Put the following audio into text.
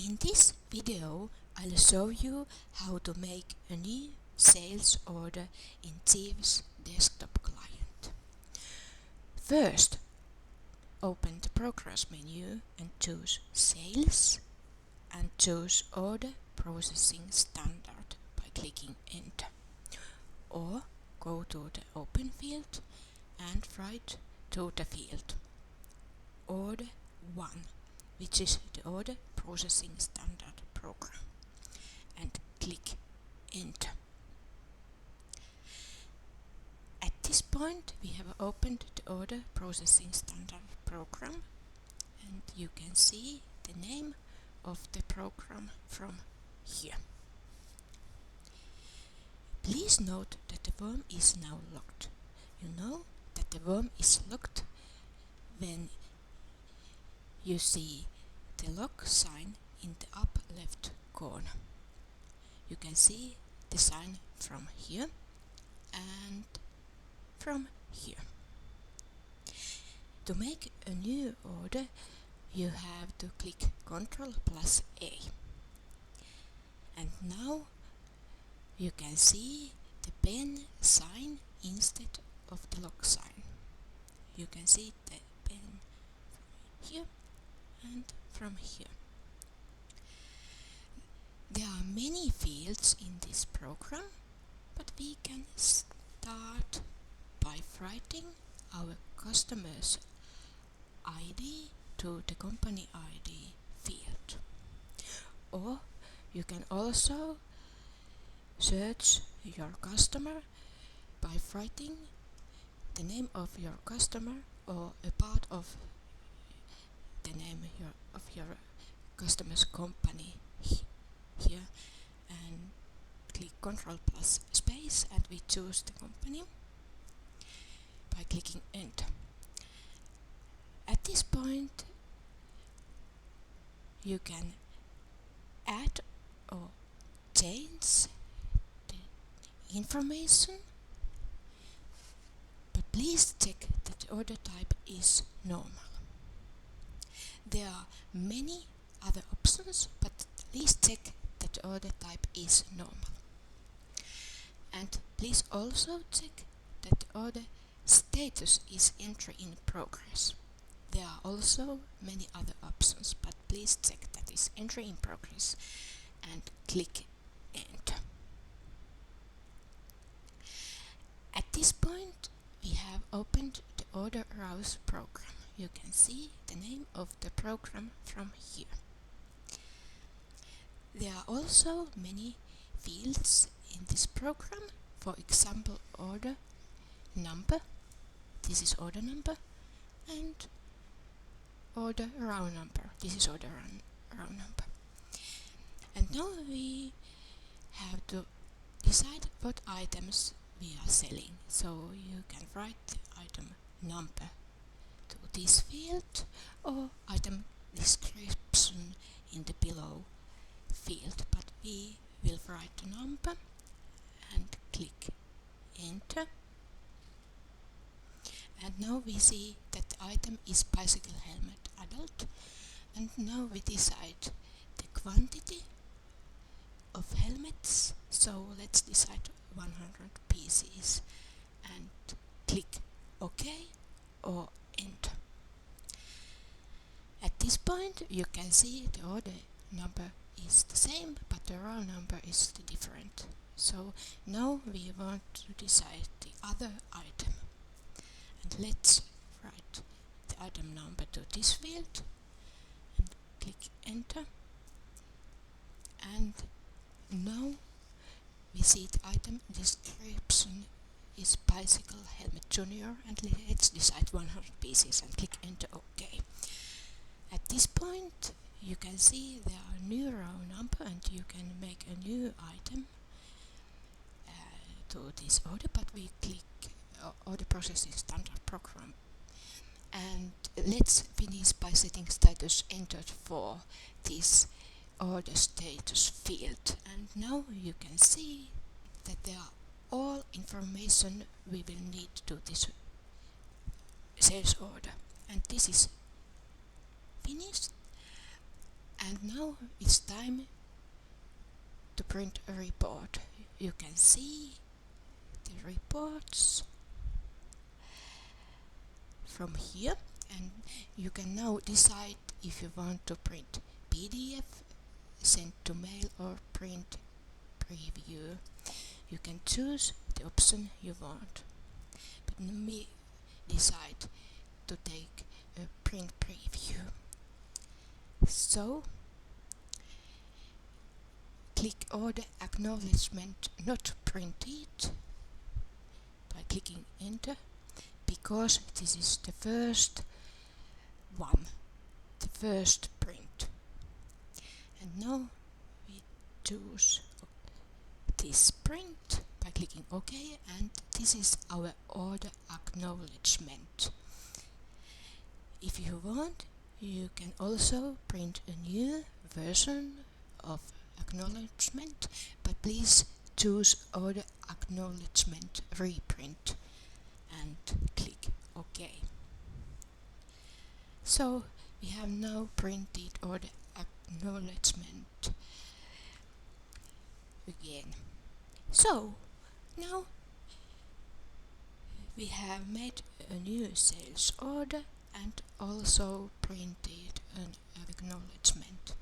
In this video, I'll show you how to make a new sales order in Jeeves Desktop Client. First, open the Progress menu and choose Sales and choose Order Processing Standard by clicking Enter. Or go to the Open field and write to the field Order 1, which is the Order Processing Standard program, and click Enter. At this point we have opened the Order Processing Standard program, and you can see the name of the program from here. Please note that the worm is now locked. You know that the worm is locked when you see the lock sign in the up left corner. You can see the sign from here and from here. To make a new order, you have to click Ctrl+A. And now you can see the pen sign instead of the lock sign. You can see the pen from here and from here. There are many fields in this program, but we can start by writing our customer's ID to the company ID field. Or you can also search your customer by writing the name of your customer or a part of the name of your customer's company here, and click Ctrl+space and we choose the company by clicking Enter. At this point you can add or change the information, but please check that the order type is normal. There are many other options, but please check that the order type is normal. And please also check that the order status is entry in progress. There are also many other options, but please check that is entry in progress and click Enter. At this point we have opened the Order Rouse program. You can see the name of the program from here. There are also many fields in this program, for example order number, this is order number, and order row number, this is order row number. And now we have to decide what items we are selling, so you can write the item number to this field or item description in the below field, but we will write the number and click Enter. And now we see that the item is bicycle helmet adult, and now we decide the quantity of helmets, so let's decide 100 pieces and click OK or Enter. At this point you can see the order number is the same, but the row number is different. So now we want to decide the other item, and let's write the item number to this field and click Enter. And now we see the item description is bicycle helmet junior, and let's decide 100 pieces and click Enter OK. At this point you can see there are new row number, and you can make a new item to this order, but we click Order Processing Standard program. And let's finish by setting status entered for this order status field. And now you can see that there are all information we will need to this sales order, and this is finished. And now it's time to print a report. You can see the reports from here, and you can now decide if you want to print PDF, send to mail, or print preview. You can choose the option you want, but me decide to take a print preview. So click Order Acknowledgement Not Printed by clicking Enter, because this is the first one, the first print. And now we choose this print by clicking OK, and this is our order acknowledgement. If you want, you can also print a new version of acknowledgement, but please choose Order Acknowledgement Reprint and click OK. So we have now printed Order Acknowledgement again. So now we have made a new sales order and also printed an acknowledgement.